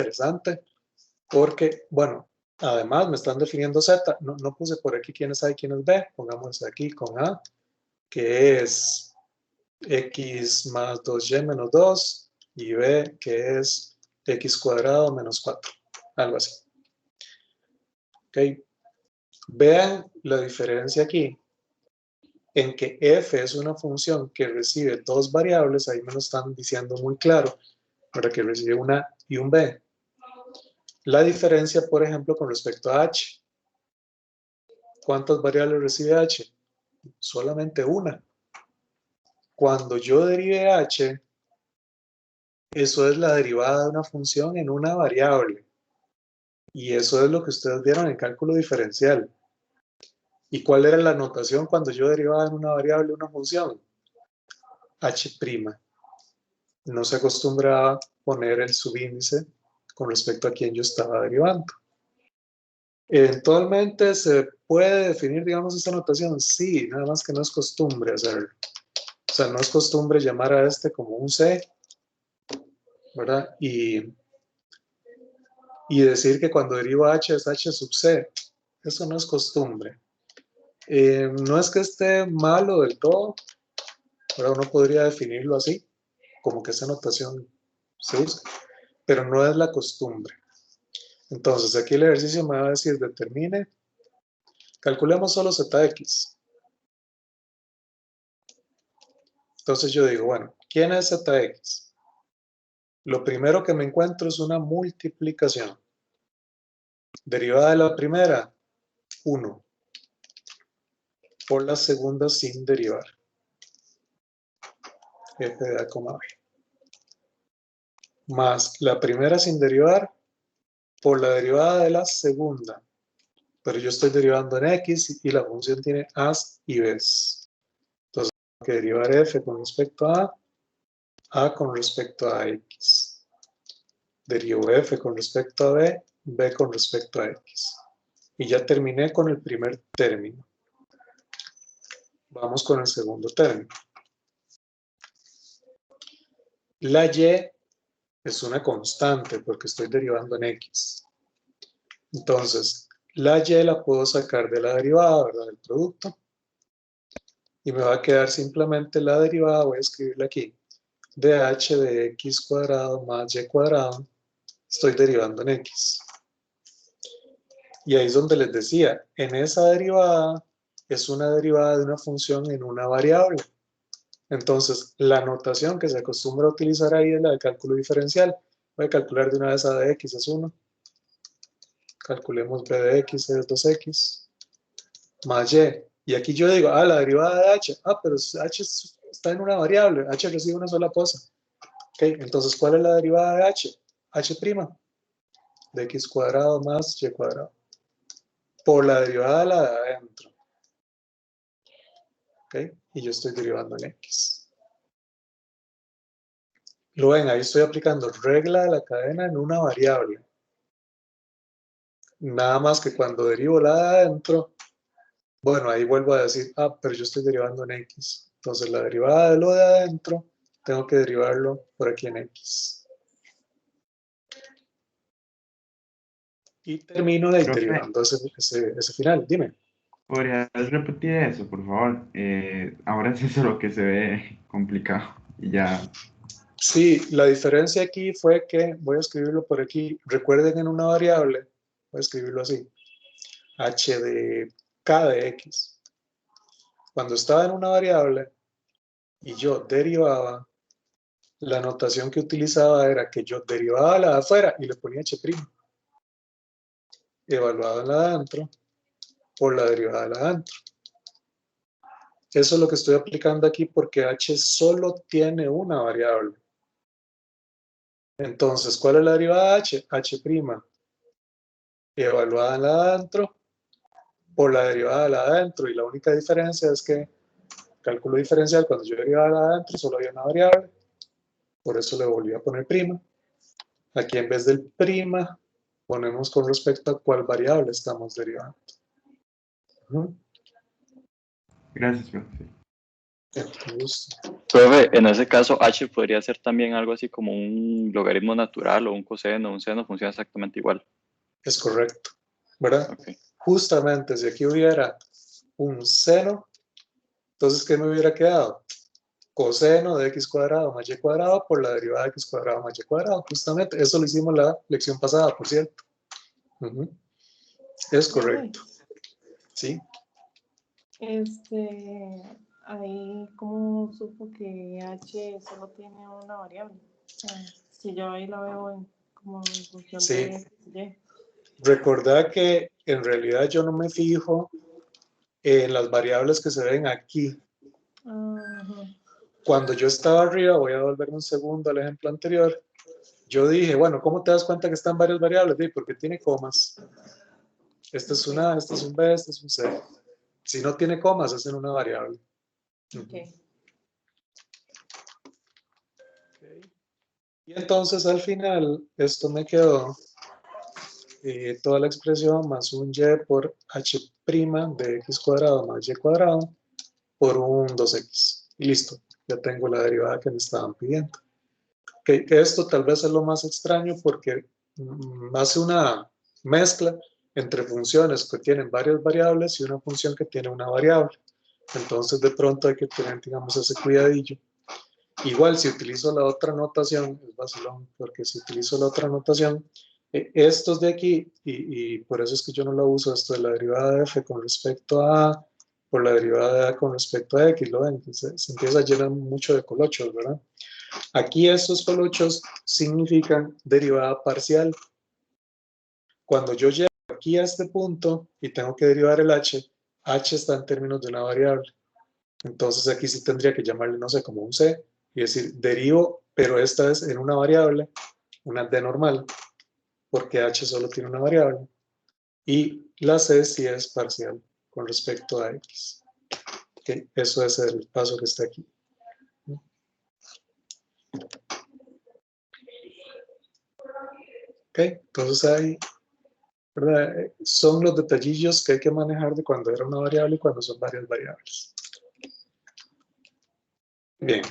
interesante porque, bueno, además me están definiendo Z, no puse por aquí quién es A y quién es B, pongamos aquí con A, que es X más 2Y menos 2, y B, que es X cuadrado menos 4, algo así. Ok, vean la diferencia aquí, en que f es una función que recibe dos variables, ahí me lo están diciendo muy claro, para que recibe una A y un B. La diferencia, por ejemplo, con respecto a h, ¿cuántas variables recibe h? Solamente una. Cuando yo derive h, eso es la derivada de una función en una variable. Y eso es lo que ustedes vieron en cálculo diferencial. ¿Y cuál era la notación cuando yo derivaba en una variable una función? H'. No se acostumbraba a poner el subíndice con respecto a quién yo estaba derivando. Eventualmente se puede definir, digamos, esta notación. Sí, nada más que no es costumbre hacerlo. O sea, no es costumbre llamar a este como un C, ¿verdad? Y decir que cuando derivo H es H sub C. Eso no es costumbre. No es que esté malo del todo, pero uno podría definirlo así, como que esa notación se usa, pero no es la costumbre. Entonces, aquí el ejercicio me va a decir, determine, calculemos solo Zx. Entonces yo digo, bueno, ¿quién es Zx? Lo primero que me encuentro es una multiplicación. Derivada de la primera, 1. Por la segunda sin derivar. F de A, B. Más la primera sin derivar por la derivada de la segunda. Pero yo estoy derivando en X y la función tiene A's y B's. Entonces, tengo que derivar F con respecto a con respecto a X. Derivo F con respecto a B, B con respecto a X. Y ya terminé con el primer término. Vamos con el segundo término. La Y es una constante porque estoy derivando en X. Entonces, la Y la puedo sacar de la derivada, ¿verdad? Del producto. Y me va a quedar simplemente la derivada, voy a escribirla aquí, de h de x cuadrado más y cuadrado, estoy derivando en x. Y ahí es donde les decía, en esa derivada es una derivada de una función en una variable. Entonces, la notación que se acostumbra a utilizar ahí es la de cálculo diferencial. Voy a calcular de una vez a de x es 1. Calculemos b de x es 2x. Más y. Y aquí yo digo, la derivada de h. Pero h está en una variable. H recibe una sola cosa. Ok, entonces, ¿cuál es la derivada de h? H'. De x cuadrado más y cuadrado. Por la derivada de la de adentro. Ok, y yo estoy derivando en x. Lo ven, ahí estoy aplicando regla de la cadena en una variable. Nada más que cuando derivo la de adentro, bueno, ahí vuelvo a decir, pero yo estoy derivando en x. Entonces la derivada de lo de adentro, tengo que derivarlo por aquí en x. Y termino Profe, derivando ese final. Dime. ¿podrías repetir eso, por favor? Ahora es eso lo que se ve complicado. Y ya. Sí, la diferencia aquí fue que, voy a escribirlo por aquí, recuerden en una variable, voy a escribirlo así, h de k de x. Cuando estaba en una variable y yo derivaba, la notación que utilizaba era que yo derivaba la de afuera y le ponía h', evaluado en la de adentro, por la derivada de la de adentro. Eso es lo que estoy aplicando aquí porque h solo tiene una variable. Entonces, ¿cuál es la derivada de h? H', evaluada en la de adentro, por la derivada de la de adentro, y la única diferencia es que cálculo diferencial, cuando yo derivaba la de adentro solo había una variable, por eso le volví a poner prima. Aquí en vez del prima ponemos con respecto a cuál variable estamos derivando. Gracias, profe. Con gusto. Profe, en ese caso, h podría ser también algo así como un logaritmo natural o un coseno, un seno, funciona exactamente igual. Es correcto, ¿verdad? Okay. Justamente, si aquí hubiera un seno, entonces, ¿qué me hubiera quedado? Coseno de x cuadrado más y cuadrado por la derivada de x cuadrado más y cuadrado. Justamente, eso lo hicimos la lección pasada, por cierto. Es correcto. ¿Sí? Ahí, ¿cómo supo que h solo tiene una variable? Si yo ahí la veo como en función de x y y. Recordad que en realidad yo no me fijo en las variables que se ven aquí. Cuando yo estaba arriba, voy a volver un segundo al ejemplo anterior, yo dije, bueno, ¿cómo te das cuenta que están varias variables? Sí, porque tiene comas. Esta es una A, esta es un B, esta es un C. Si no tiene comas, es en una variable. Okay. Y entonces al final, esto me quedó toda la expresión más un y por h' de x cuadrado más y cuadrado por un 2x. Y listo, ya tengo la derivada que me estaban pidiendo. Okay, esto tal vez es lo más extraño porque hace una mezcla entre funciones que tienen varias variables y una función que tiene una variable. Entonces de pronto hay que tener, digamos, ese cuidadillo. Igual si utilizo la otra notación, es vacilón, porque si utilizo la otra notación, estos de aquí, y por eso es que yo no la uso, esto de la derivada de f con respecto a A, por la derivada de A con respecto a X, ¿lo ven? Entonces, se empieza a llenar mucho de colochos, ¿verdad? Aquí estos colochos significan derivada parcial. Cuando yo llego aquí a este punto y tengo que derivar el h está en términos de una variable. Entonces aquí sí tendría que llamarle, no sé, como un c, y decir, derivo, pero esta es en una variable, una d normal, porque h solo tiene una variable, y la c sí es parcial con respecto a x. Okay, eso es el paso que está aquí. Ok, entonces ahí, ¿verdad? Son los detallillos que hay que manejar de cuando era una variable y cuando son varias variables. Bien.